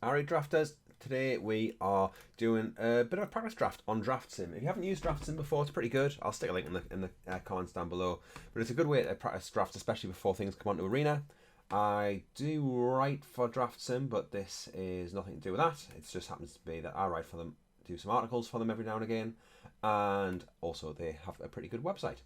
Alright, drafters. Today we are doing a bit of a practice draft on Draftsim. If you haven't used Draftsim before, it's pretty good. I'll stick a link in the comments down below. But it's a good way to practice drafts, especially before things come onto Arena. I do write for Draftsim, but this is nothing to do with that. It just happens to be that I write for them, do some articles for them every now and again, and also they have a pretty good website.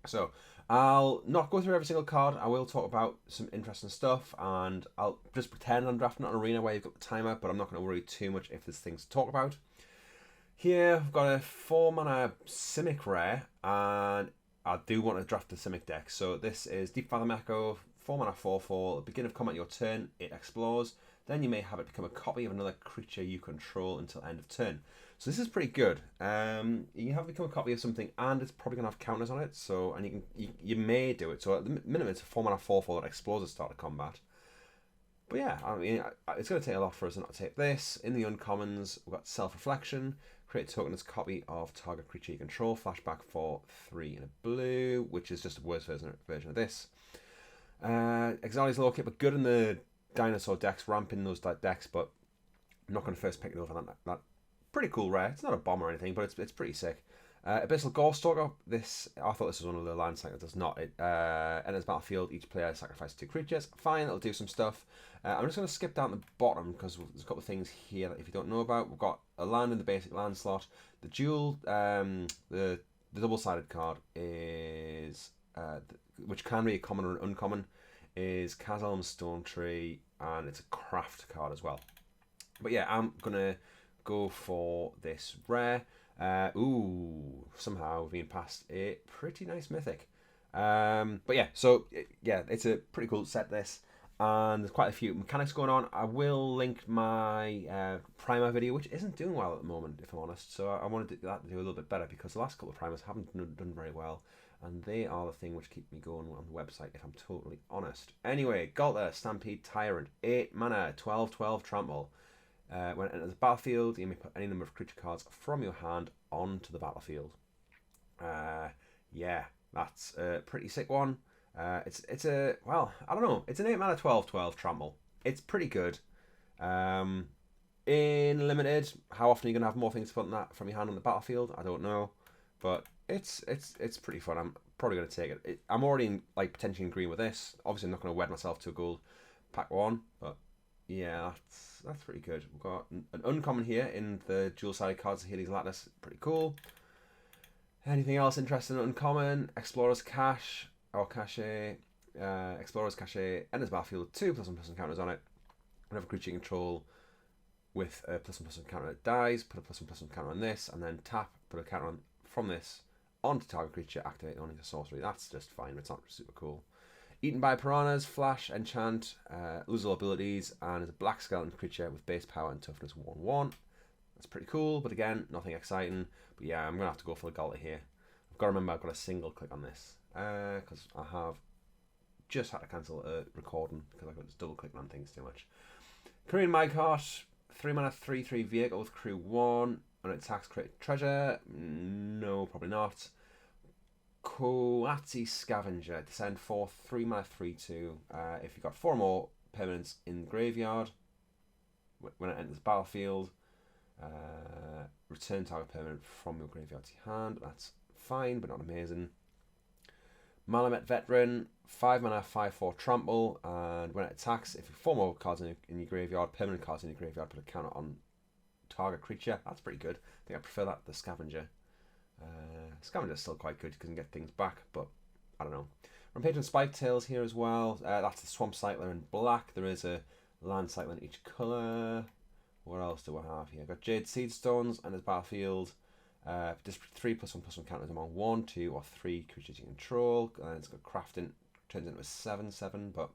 So I'll not go through every single card. I will talk about some interesting stuff, and I'll just pretend I'm drafting on Arena where you've got the timer, but I'm not going to worry too much if there's things to talk about. Here I've got a 4-mana Simic rare, and I do want to draft the Simic deck. So this is Deep Fathom Echo, 4-mana 4/4. At the beginning of combat your turn, it explores. Then you may have it become a copy of another creature you control until end of turn. So this is pretty good. You have become a copy of something, and it's probably gonna have counters on it. So and you may do it. So at the minimum, it's a 4-mana 4/4 that explores at start of combat. But yeah, I mean, it's going to take a lot for us not to take this. In the uncommons, we've got Self-Reflection. Create a token as a copy of target creature you control. Flashback for 3 in a blue, which is just a worse version of this. Exile is low kit, but good in the dinosaur decks, ramping those decks, but I'm not going to first pick it over that pretty cool rare. It's not a bomb or anything, but it's pretty sick. Abyssal Gorestalker. I thought this was one of the land cycles. It does not. It enters battlefield. Each player sacrifices 2 creatures. Fine, it'll do some stuff. I'm just going to skip down the bottom because there's a couple of things here that if you don't know about, we've got a land in the basic land slot. The dual, the double-sided card is which can be a common or an uncommon, is Kazal's Stone Tree, and it's a craft card as well. But yeah, I'm gonna go for this rare. Somehow we've been past a pretty nice mythic. But yeah, so yeah, it's a pretty cool set this, and there's quite a few mechanics going on. I will link my primer video, which isn't doing well at the moment, if I'm honest. So I wanted that to do a little bit better because the last couple of primers haven't done very well, and they are the thing which keep me going on the website, if I'm totally honest. Anyway, Galter, Stampede Tyrant, 8 mana, 12/12 trample. When it enters the battlefield, you may put any number of creature cards from your hand onto the battlefield. Yeah, that's a pretty sick one. It's a, well, I don't know. It's an 8 mana 12/12 trample. It's pretty good. In limited, how often are you gonna have more things to put that from your hand on the battlefield? I don't know, but it's pretty fun. I'm probably gonna take it. I'm already like potentially in green with this. Obviously, I'm not gonna wed myself to a gold pack one, but yeah, that's pretty good. We've got an uncommon here in the dual-sided cards of Healy's Lattice. Pretty cool. Anything else interesting? Uncommon, Explorer's Cache, or Cache. Explorer's Cache enters battlefield, 2+1/+1 counters on it. Whenever creature you control with a +1/+1 counter that dies, put a +1/+1 counter on this, and then tap, put a counter on from this onto target creature, activate only for sorcery. That's just fine, it's not super cool. Eaten by Piranhas, Flash, Enchant, loses all abilities, and is a black skeleton creature with base power and toughness 1/1. That's pretty cool, but again, nothing exciting. But yeah, I'm going to have to go for the Galter here. I've got to remember I've got a single click on this, because I have just had to cancel a recording because I've got just double clicking on things too much. Korean Minecart, 3 mana 3/3 vehicle with crew 1. When it attacks, create treasure. No, probably not. Koati Scavenger, descend 4, 3 mana 3/2. If you've got 4 more permanents in the graveyard, when it enters the battlefield, return target permanent from your graveyard to your hand. That's fine, but not amazing. Malamet Veteran, 5 mana 5/4 trample, and when it attacks, if you have 4 more cards in your graveyard, permanent cards in your graveyard, put a counter on target creature. That's pretty good. I think I prefer that to the Scavenger. Scavenger's still quite good because you can get things back, but I don't know. Rampage and Spike Tails here as well. That's the Swamp Cycler in black. There is a Land Cycler in each colour. What else do I have here? I've got Jade Seedstones and his battlefield. Just 3+1/+1 counters among 1, 2, or 3 creatures you control. And then it's got crafting, turns into a 7/7, but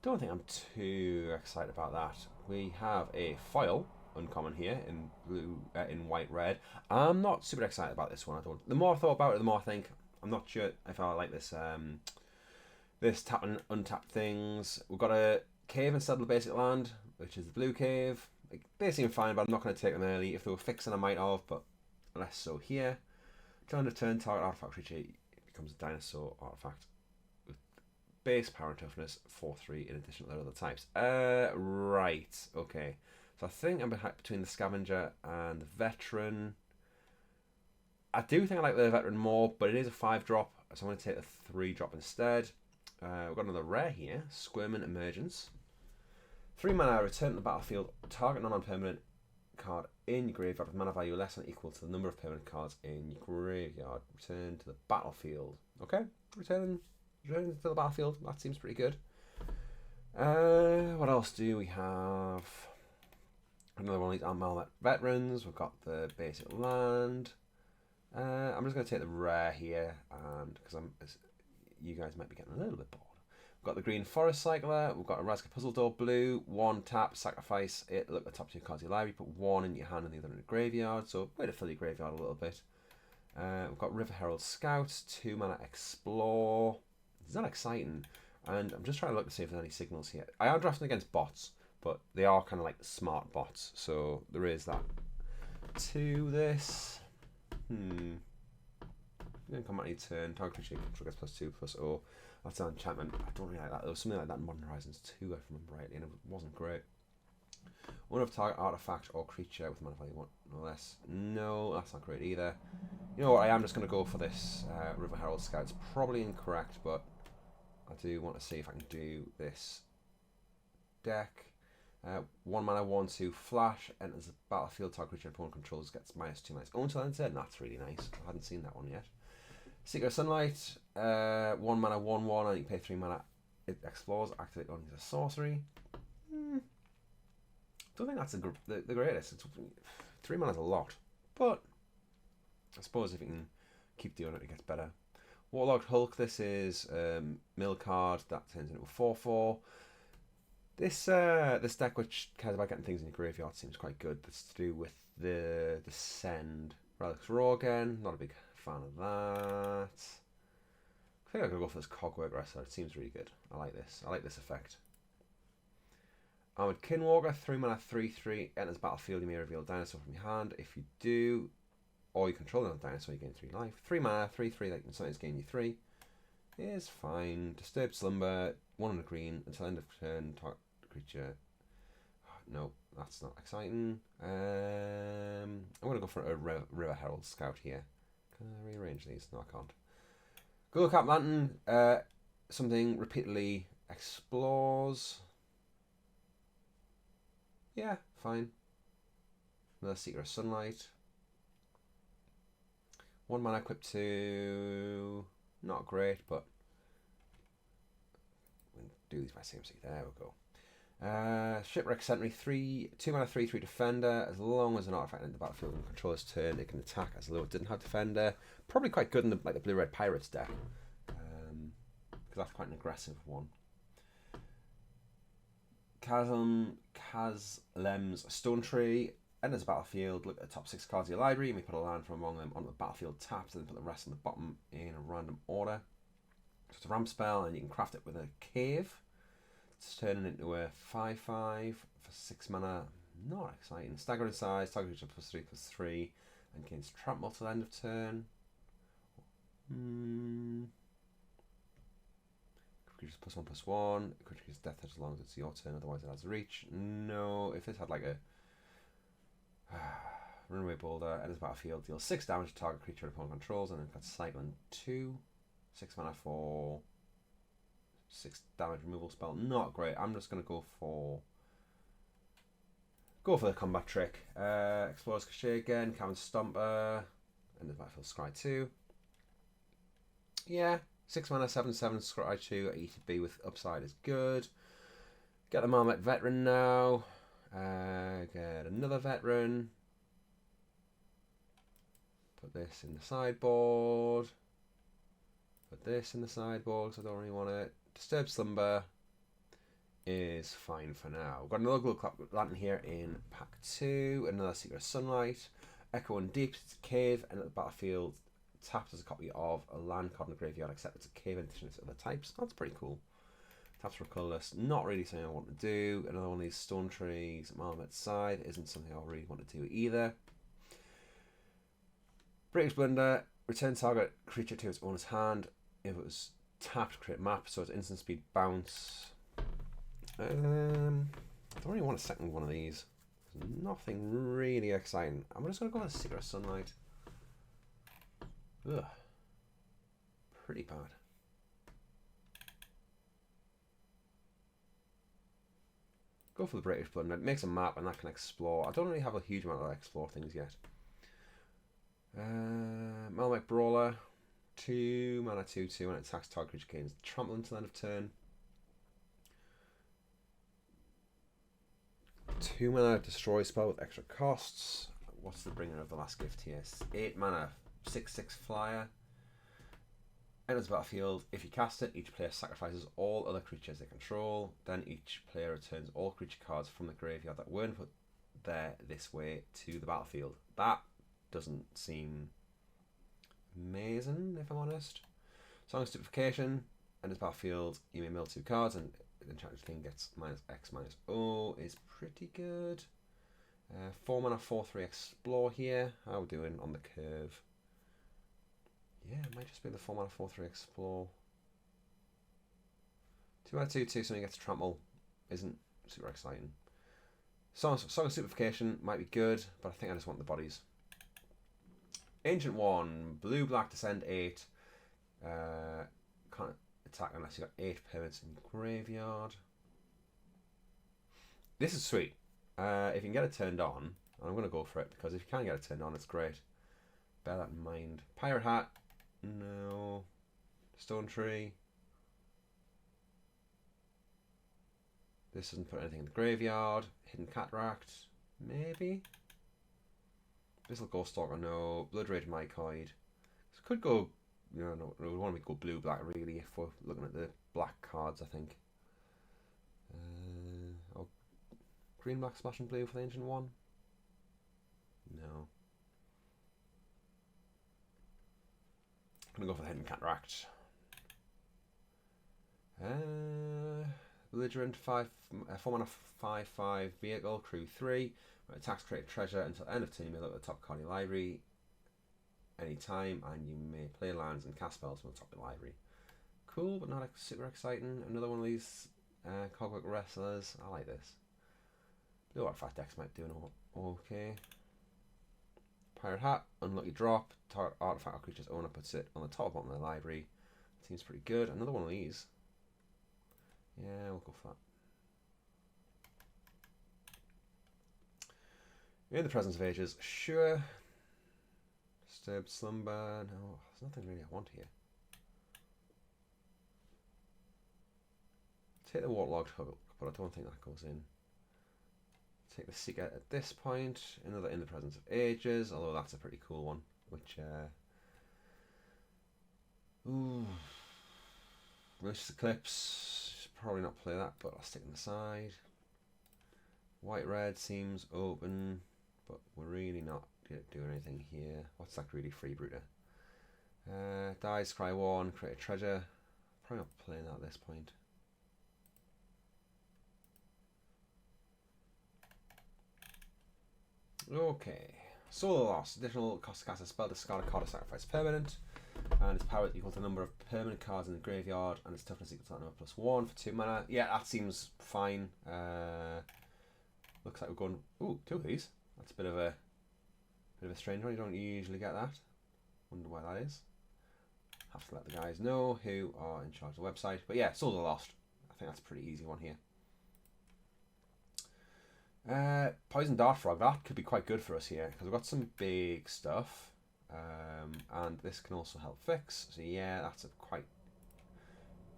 don't think I'm too excited about that. We have a foil uncommon here in blue, in white, red. I'm not super excited about this one. The more I thought about it, the more I think I'm not sure if I like this. This tap and untap things. We've got a cave instead of the basic land, which is the blue cave. Like, they seem fine, but I'm not going to take them early. If they were fixing, I might have, but less so here. Trying to turn target artifact creature, it becomes a dinosaur artifact with base power and toughness 4/3 in addition to their other types. Right, okay. So I think I'm between the scavenger and the veteran. I do think I like the veteran more, but it is a 5-drop, so I'm going to take the 3-drop instead. We've got another rare here, Squirming Emergence. 3 mana, return to the battlefield, target non-permanent card in your graveyard with mana value less than or equal to the number of permanent cards in your graveyard. Return to the battlefield. Okay, return to the battlefield. That seems pretty good. What else do we have? Another one of these Malmet Veterans. We've got the basic land. I'm just going to take the rare here, and because you guys might be getting a little bit bored. We've got the green Forest Cycler. We've got a Razka Puzzle Door blue. 1 tap, sacrifice it. Look at the top 2 cards of your library. Put 1 in your hand and the other in the graveyard. So way to fill your graveyard a little bit. We've got River Herald Scout. 2 mana, explore. Is that exciting? And I'm just trying to look to see if there's any signals here. I am drafting against bots, but they are kind of like smart bots. So there is that to this. You're going to come out your turn. Target creature triggers +2/+0. That's an enchantment. I don't really like that. There was something like that in Modern Horizons 2, if I remember rightly, and it wasn't great. One of target artifact or creature with mana value 1 or less. No, that's not great either. You know what? I am just going to go for this River Herald Scout. It's probably incorrect, but I do want to see if I can do this deck. 1 mana, 1/2 flash, enters the battlefield, target creature opponent controls gets -2/-. Oh, until end turn. That's really nice. I hadn't seen that one yet. Seeker of Sunlight, 1 mana, 1/1, and you pay 3 mana. It explores, activate only as a sorcery. Don't think that's the greatest. 3 mana is a lot, but I suppose if you can keep doing it, it gets better. Waterlogged Hulk. This is mill card that turns into a 4/4. This deck, which cares about getting things in your graveyard, seems quite good. That's to do with the Descend. Relics Raw again. Not a big fan of that. I think I'm going to go for this Cogwork Wrestler. It seems really good. I like this. I like this effect. Armored Kinwalker, 3 mana, 3/3. Enters battlefield, you may reveal a dinosaur from your hand. If you do, or you control another dinosaur, you gain 3 life. 3 mana, 3/3, that can sometimes gain you 3. Is fine. Disturbed Slumber, 1 on the green, until end of turn, target creature. No, that's not exciting. I'm going to go for a River Herald Scout here. Can I rearrange these? No, I can't. Ghoul Cap Lantern, something repeatedly explores. Yeah, fine. Another Seeker of Sunlight. 1 mana, equipped to... Not great, but... We'll do these by CMC. There we go. Shipwreck Sentry, 2 mana, 3/3 Defender. As long as an artifact in the battlefield on controller's turn, it can attack as though it didn't have Defender. Probably quite good in the Blue-Red Pirates deck, because that's quite an aggressive one. Kazlem's Stone Tree. Enters the battlefield, look at the top 6 cards of your library. You may put a land from among them onto the battlefield tapped, and then put the rest on the bottom in a random order. So it's a ramp spell, and you can craft it with a cave. It's turning into a 5/5 for 6 mana. Not exciting. Stagger in size, target creature +3/+3, and gains trample till end of turn. Creatures +1/+1. Creature's death touch as long as it's your turn, otherwise it has reach. No, if this had like a Runaway Boulder, enters battlefield, deals 6 damage to target creature and opponent controls, and then got Cycling 2. 6 mana for 6 damage removal spell. Not great. I'm just going to go for the combat trick. Explorer's Cachet again, Cavern Stomper, enters battlefield, Scry 2. Yeah, 6 mana, 7/7, Scry 2, ETB with upside is good. Get the Marmot Veteran now. Get another veteran. Put this in the sideboard. Put this in the sideboard because I don't really want it. Disturbed Slumber is fine for now. We've got another Glow Lantern here in pack 2. Another Seeker of Sunlight. Echo and Deep. It's a cave. And at the battlefield, tapped as a copy of a land card in the graveyard, except it's a cave in addition to other types. That's pretty cool. Taps for colourless, not really something I want to do. Another one of these Stone Trees at Marmot's side isn't something I really want to do either. British Blunder, return target creature to its owner's hand. If it was tapped, create map, so it's instant speed bounce. I don't really want a second one of these. There's nothing really exciting. I'm just going to go with Secret Sunlight. Ugh. Pretty bad. Go for the British Blood. It makes a map and that can explore. I don't really have a huge amount of explore things yet. Malmec Brawler. 2 mana 2/2 and it attacks target creature, gains trample until end of turn. 2 mana destroy spell with extra costs. What's the bringer of the last gift here? 8 mana 6/6 flyer. Enters the battlefield. If you cast it, each player sacrifices all other creatures they control. Then each player returns all creature cards from the graveyard that weren't put there this way to the battlefield. That doesn't seem amazing, if I'm honest. Song of Stupefaction. Enters battlefield. You may mill 2 cards, and the enchanted thing gets -X/-O is pretty good. 4 mana 4/3 explore here. How are we doing on the curve? Yeah, it might just be the 4 mana 4/3 explore. 2 mana 2/2, something gets trample. Isn't super exciting. Song of Stupefaction might be good, but I think I just want the bodies. Ancient One, blue black, descend 8. Can't attack unless you've got 8 permanents in graveyard. This is sweet. If you can get it turned on, and I'm going to go for it because if you can get it turned on, it's great. Bear that in mind. Pirate Hat, no. Stone Tree. This doesn't put anything in the graveyard. Hidden Cataract, maybe. Bissell Ghost Stalker, no. Blood Rage Mycoid. This could go, you know, no, we want to go blue black really if we're looking at the black cards, I think. Oh, green black splash and blue for the Ancient One. No. I'm gonna go for the Hidden Cataract. Belligerent 4 mana 5/5 vehicle, crew 3. When it attacks, create treasure until end of turn. You may look at the top card of your library anytime, and you may play lands and cast spells from the top of the library. Cool, but not like super exciting. Another one of these Cogwork Wrestlers. I like this. Blue Artifact decks might do okay. Pirate Hat, unlucky drop. Target artifact or creature's owner puts it on the top bottom of the library. Seems pretty good. Another one of these. Yeah, we'll go for that. In the Presence of Ages, sure. Disturbed Slumber, no, there's nothing really I want here. Take the Waterlogged Hook, but I don't think that goes in. Take the Seeker at this point. Another In the Presence of Ages, although that's a pretty cool one. Which, ooh. Malicious Eclipse, should probably not play that, but I'll stick it on the side. White Red seems open, but we're really not doing anything here. What's that greedy Freebooter? Dies, Cry 1, create a treasure. Probably not playing that at this point. Okay. Solar Loss. Additional cost to cast a spell, discard a card or sacrifice permanent. And its power is equal to the number of permanent cards in the graveyard, and its toughness equal to that number +1 for 2 mana. Yeah, that seems fine. Looks like we're going. Ooh, 2 of these. That's a bit of a strange one. You don't usually get that. Wonder why that is. Have to let the guys know who are in charge of the website. But yeah, Souls are Lost. I think that's a pretty easy one here. Poison Dart Frog. That could be quite good for us here because we've got some big stuff. And this can also help fix. So yeah, that's a quite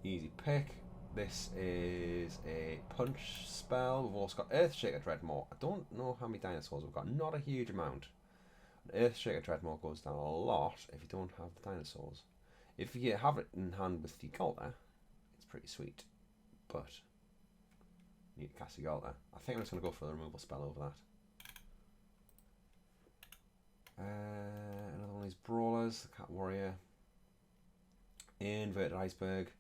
easy pick. This is a punch spell. We've also got Earthshaker Dreadmore. I don't know how many dinosaurs we've got. Not a huge amount. Earthshaker Dreadmore goes down a lot if you don't have the dinosaurs. If you have it in hand with the Galta, it's pretty sweet. But you need to cast the Galta. I think I'm just going to go for the removal spell over that. Another one of these Brawlers, the Cat Warrior. Inverted Iceberg.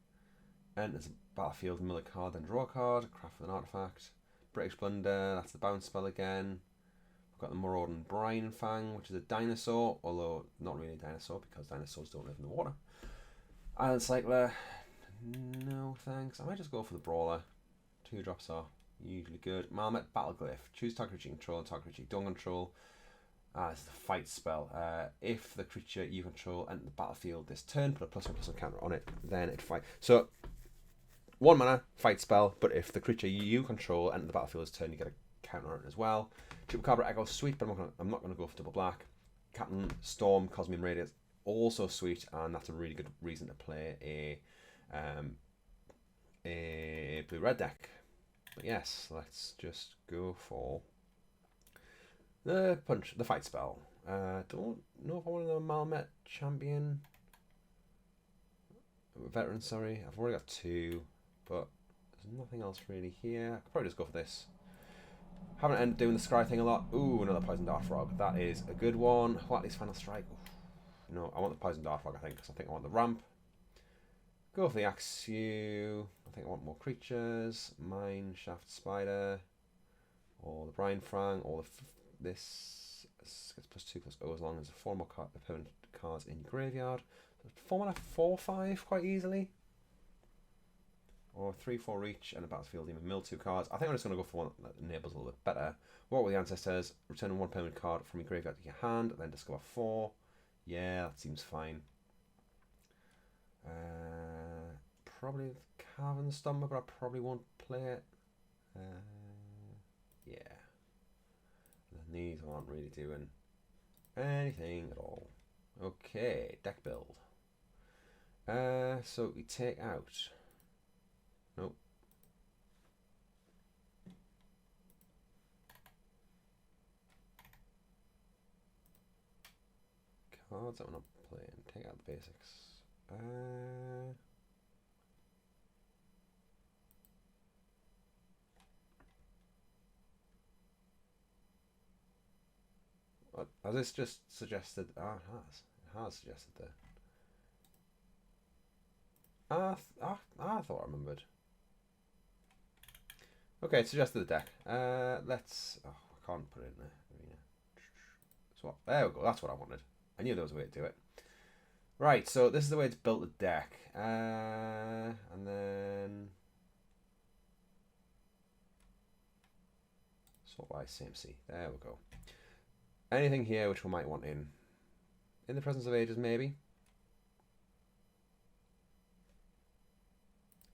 Enters a battlefield, mill a card, then draw a card. Craft with an artifact. British Blunder, that's the bounce spell again. We've got the Marauding Brine Fang, which is a dinosaur, although not really a dinosaur because dinosaurs don't live in the water. Island Cycler, No thanks. I might just go for the Brawler. 2 drops are usually good. Malmet, Battleglyph. Choose target creature you control and target creature you don't control. This is the fight spell. If the creature you control enters the battlefield this turn, put a +1/+1 counter on it, then it fight. So, 1 mana, fight spell, but if the creature you control enters the battlefield this turn, you get a counter on it as well. Chupacabra Echo, sweet, but I'm not gonna go for double black. Captain Storm, Cosmium Radius, also sweet, and that's a really good reason to play a blue-red deck. But yes, let's just go for the fight spell. Don't know if I want another Malmet champion. Veteran, sorry. I've already got 2, but there's nothing else really here. I could probably just go for this. Haven't ended doing the scry thing a lot. Ooh, another Poison Dart Frog. That is a good one. Whiteley's Final Strike. Oof. No, I want the Poison Dart Frog, I think, because I think I want the ramp. Go for the Axew. I think I want more creatures. Mine, Shaft Spider, or the Brine Frang, or this gets +2/+0 as long as 4 more permanent cards in your graveyard. 4 mana, 4/5 quite easily. Or 3/4 reach and a battlefield demon, mill 2 cards. I think I'm just going to go for one that enables a little bit better. Walk with the Ancestors, return 1 permanent card from your graveyard to your hand, and then discover 4. Yeah, that seems fine. Probably the Caverns Stomper, but I probably won't play it. Yeah. And then these aren't really doing anything at all. Okay, deck build. So we take out. Nope. Cards that we're not playing. Take out the basics. What? Has this just suggested? Ah, it has suggested that. I thought I remembered. Okay, it suggested the deck. Let's. Oh, I can't put it in the arena. So there we go. That's what I wanted. I knew there was a way to do it. Right, so this is the way it's built the deck. And then sort by CMC. There we go. Anything here which we might want in the Presence of Ages, maybe.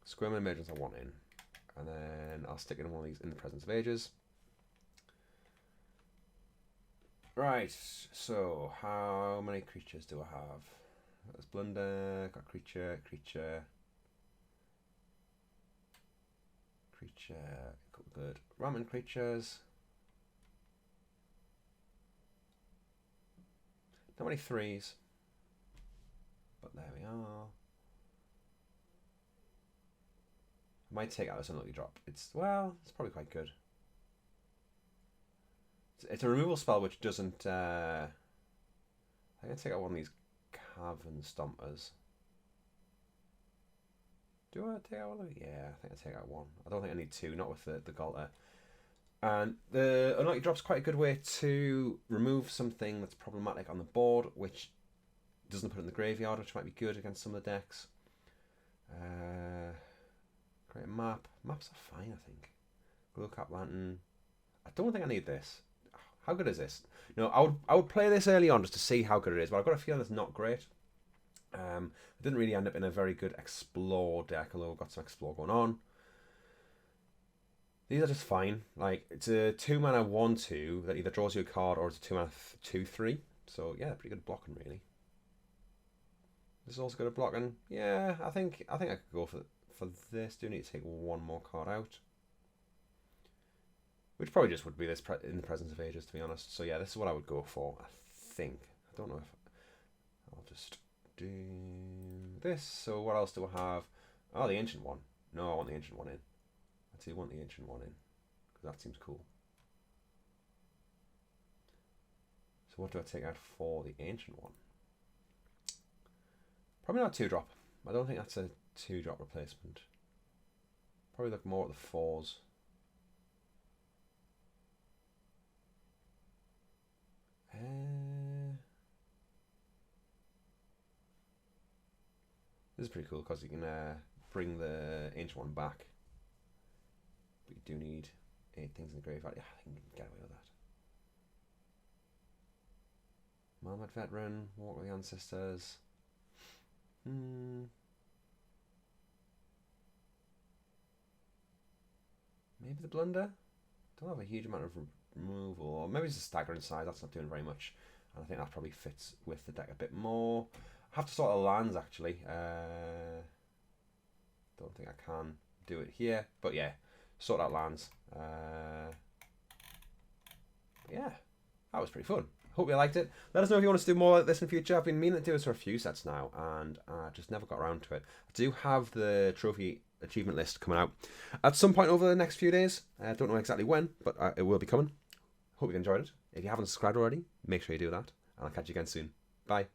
Squirm and Emergence I want in. And then I'll stick in one of these in the Presence of Ages. Right, so how many creatures do I have? There's Blunder, got creature, good. Ramen creatures. Not many 3s, but there we are. I might take out this unlucky drop. It's probably quite good. It's a removal spell which doesn't. I can take out one of these Cavern Stompers. Do I take out one? Yeah, I think I take out 1. I don't think I need 2, not with the Galter. And the unlucky drop's quite a good way to remove something that's problematic on the board, which doesn't put it in the graveyard, which might be good against some of the decks. Create a map. Maps are fine, I think. Glowcap Lantern. I don't think I need this. How good is this? No, I would play this early on just to see how good it is, but I've got a feeling it's not great. It didn't really end up in a very good Explore deck, although I've got some Explore going on. These are just fine. Like, it's a 2 mana 1/2 that either draws you a card or it's a 2 mana 2/3. So yeah, pretty good blocking really. This is also good at blocking. Yeah, I think I could go for this. Do need to take 1 more card out, which probably just would be this in the Presence of Ages, to be honest. So yeah, this is what I would go for. I think. I don't know if I'll just do this. So what else do I have? Oh, the Ancient one. No, I want the Ancient one in. I want the Ancient one in because that seems cool. So what do I take out for the Ancient one? Probably not a 2-drop. I don't think that's a 2-drop replacement. Probably look more at the 4s. This is pretty cool because you can bring the ancient one back. But you do need 8 things in the graveyard. Yeah, I think you can get away with that. Marmot Veteran, Walk with the Ancestors. Maybe the Blunder? Don't have a huge amount of removal. Or maybe it's a staggering size, that's not doing very much. And I think that probably fits with the deck a bit more. I have to sort of lands actually. Don't think I can do it here. But yeah, sort out lands. Yeah, that was pretty fun. Hope you liked it. Let us know if you want us to do more like this in the future. I've been meaning to do this for a few sets now, and I just never got around to it. I do have the trophy achievement list coming out at some point over the next few days. I don't know exactly when, but it will be coming. Hope you enjoyed it. If you haven't subscribed already, make sure you do that, and I'll catch you again soon. Bye.